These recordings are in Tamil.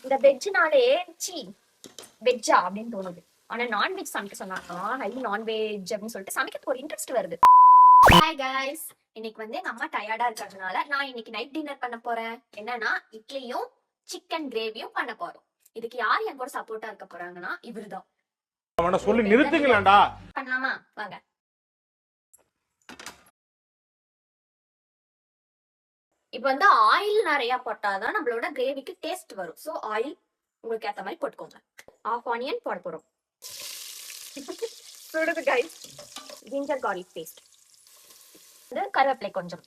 இந்த வெஜ்னாலே சி வெஜ்ஜா அப்படின்னு தோணுது. ஆனா நான்வெஜ் சமைக்க சொன்னாங்கன்னா ஹை நான்வெஜ் அப்படின்னு சொல்லிட்டு சமைக்கிறதுக்கு ஒரு இன்ட்ரெஸ்ட் வருது. ஹாய் கைஸ், இன்னைக்கு வந்து எங்க அம்மா டயர்டா இருக்கிறதுனால நான் இன்னைக்கு நைட் டின்னர் பண்ண போறேன். என்னன்னா இட்லியும் சிக்கன் கிரேவியும் பண்ண போறோம். இதுக்கு யார் என் கூட சப்போர்ட்டா இருக்க போறாங்கன்னா இவருதான். அவன சொல்லி நிறுத்துங்களேன்டா. பண்ணலாமா? வாங்க. இப்போ வந்து ஆயில் நிறைய போட்டாதான் நம்மளோட கிரேவிக்கு டேஸ்ட் வரும். ஸோ ஆயில் உங்களுக்கு ஏற்ற மாதிரி போட்டுக்கோங்க. ஆஃப் ஆனியன் போட போறோம். சுடுது கைஸ். ஜிஞ்சர் கார்லிக் பேஸ்ட், கருவேப்பிலை கொஞ்சம்,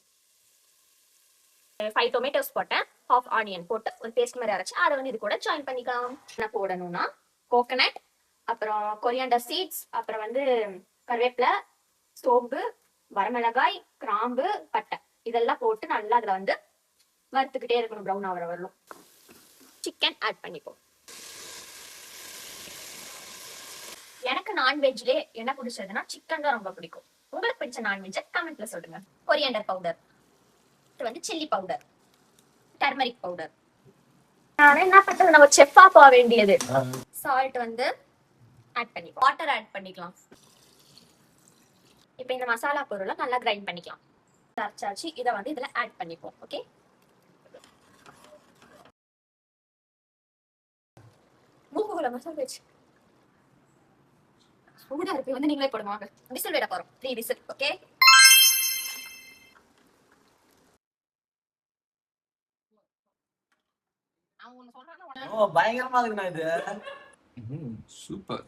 5 டொமேட்டோஸ் போட்டேன், ஹாஃப் ஆனியன் போட்டு ஒரு பேஸ்ட் மாதிரி அரைச்சு அதை வந்து இது கூட ஜாயின் பண்ணிக்கலாம். என்ன போடணும்னா கோகனட், அப்புறம் கொரியாண்டர் சீட்ஸ், அப்புறம் வந்து கருவேப்பிலை, சோம்பு, வரமிளகாய், கிராம்பு, பட்டை இதெல்லாம் போட்டு நல்லா அதில் வந்து வறுத்துக்கிட்டே இருக்கணும். ப்ரௌன் ஆகிற வரலும் சிக்கன் ஆட் பண்ணிப்போம். எனக்கு நான்வெஜ்ல என்ன பிடிச்சதுன்னா சிக்கன் தான் ரொம்ப பிடிக்கும். உங்களுக்கு பிடிச்ச நான்வெஜ் கமெண்ட்ல சொல்லுங்க. கொரியாண்டர் பவுடர், வந்து சில்லி பவுடர், டர்மரிக் பவுடர். நான் என்ன பண்றது, நம்ம செஃப்பா போக வேண்டியது. சால்ட் வந்து ஆட் பண்ணிப்போம், வாட்டர் ஆட் பண்ணிக்கலாம். இப்போ இந்த மசாலா பொருளை நல்லா கிரைண்ட் பண்ணிக்கலாம். அரைச்சாச்சு, இதை வந்து இதுல ஆட் பண்ணிப்போம். ஓகே, மூக்குல மசாலா வச்சு சூடா இருக்கு. வந்து நீங்களே போடுவாங்க. விசில் விட போறோம், 3 விசில். ஓகே, ஓ பயங்கரமா இருக்குண்ணா இது. சூப்பர்.